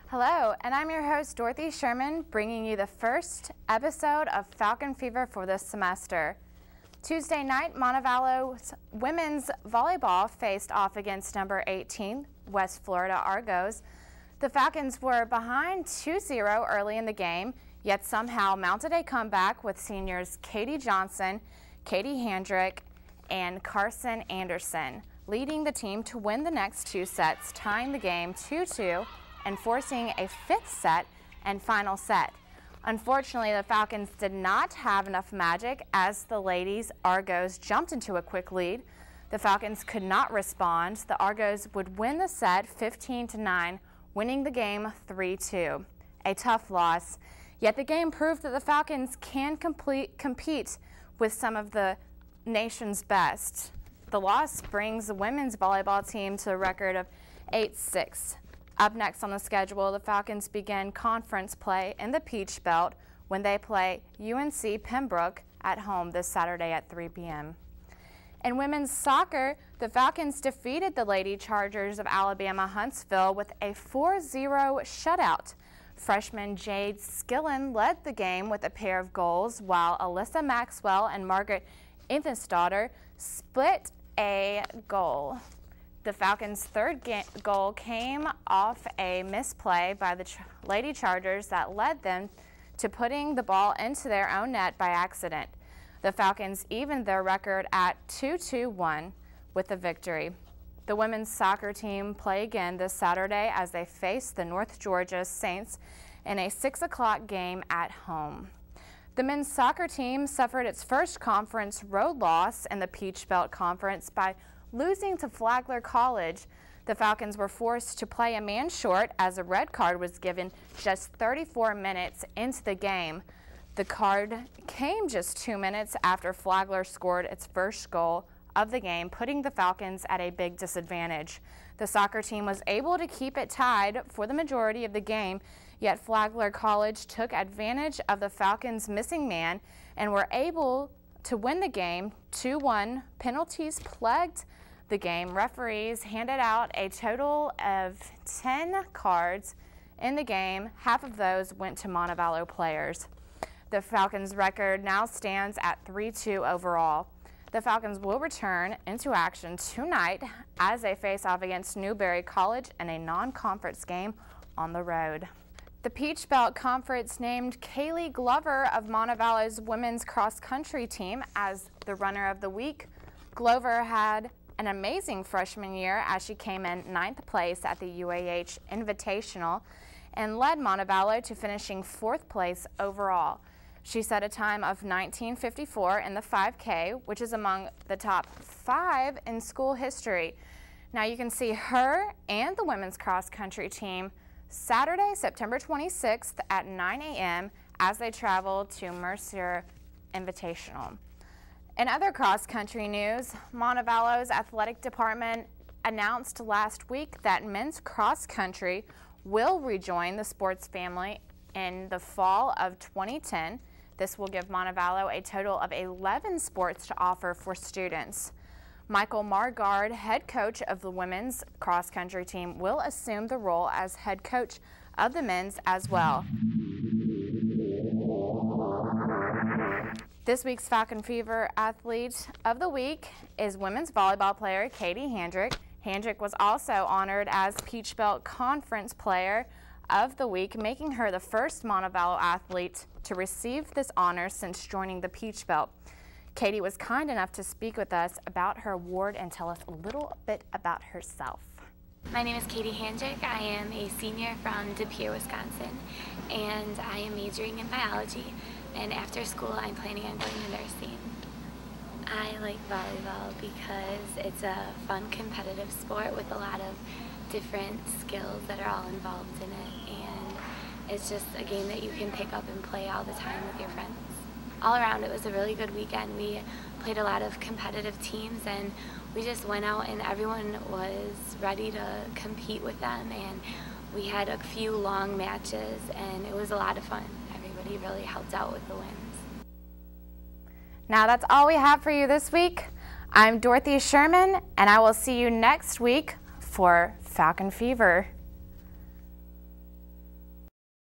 Hello, and I'm your host, Dorothy Sherman, bringing you the first episode of Falcon Fever for this semester. Tuesday night, Montevallo's women's volleyball faced off against number 18, West Florida Argos. The Falcons were behind 2-0 early in the game, yet somehow mounted a comeback with seniors Katie Johnson, Katie Handrick, and Carson Anderson, leading the team to win the next two sets, tying the game 2-2 and forcing a fifth set and final set. Unfortunately, the Falcons did not have enough magic as the ladies Argos jumped into a quick lead. The Falcons could not respond. The Argos would win the set 15-9, winning the game 3-2. A tough loss, yet the game proved that the Falcons can compete with some of the nation's best. The loss brings the women's volleyball team to a record of 8-6. Up next on the schedule, the Falcons begin conference play in the Peach Belt when they play UNC Pembroke at home this Saturday at 3 p.m. In women's soccer, the Falcons defeated the Lady Chargers of Alabama Huntsville with a 4-0 shutout. Freshman Jade Skillen led the game with a pair of goals, while Alyssa Maxwell and Margaret Inthesdottir split a goal. The Falcons' third goal came off a misplay by the Lady Chargers that led them to putting the ball into their own net by accident. The Falcons evened their record at 2-2-1 with the victory. The women's soccer team play again this Saturday as they face the North Georgia Saints in a 6 o'clock game at home. The men's soccer team suffered its first conference road loss in the Peach Belt Conference by losing to Flagler College. The Falcons were forced to play a man short as a red card was given just 34 minutes into the game. The card came just 2 minutes after Flagler scored its first goal of the game, putting the Falcons at a big disadvantage. The soccer team was able to keep it tied for the majority of the game, yet Flagler College took advantage of the Falcons' missing man and were able to win the game 2-1. Penalties plagued the game. Referees handed out a total of 10 cards in the game. Half of those went to Montevallo players. The Falcons' record now stands at 3-2 overall. The Falcons will return into action tonight as they face off against Newberry College in a non-conference game on the road. The Peach Belt Conference named Kaylee Glover of Montevallo's women's cross-country team as the runner of the week. Glover had an amazing freshman year as she came in 9th place at the UAH Invitational and led Montevallo to finishing 4th place overall. She set a time of 19:54 in the 5K, which is among the top 5 in school history. Now you can see her and the women's cross-country team Saturday, September 26th at 9 a.m. as they travel to Mercer Invitational. In other cross-country news, Montevallo's athletic department announced last week that men's cross-country will rejoin the sports family in the fall of 2010. This will give Montevallo a total of 11 sports to offer for students. Michael Margard, head coach of the women's cross-country team, will assume the role as head coach of the men's as well. This week's Falcon Fever Athlete of the Week is women's volleyball player Katie Handrick. Handrick was also honored as Peach Belt Conference Player of the Week, making her the first Montevallo athlete to receive this honor since joining the Peach Belt. Katie was kind enough to speak with us about her award and tell us a little bit about herself. My name is Katie Handrick. I am a senior from De Pere, Wisconsin, and I am majoring in biology. And after school, I'm planning on going to nursing. I like volleyball because it's a fun competitive sport with a lot of different skills that are all involved in it, and it's just a game that you can pick up and play all the time with your friends. All around, it was a really good weekend. We played a lot of competitive teams, and we just went out and everyone was ready to compete with them, and we had a few long matches, and it was a lot of fun. Everybody really helped out with the wins. Now that's all we have for you this week. I'm Dorothy Sherman, and I will see you next week for Falcon Fever.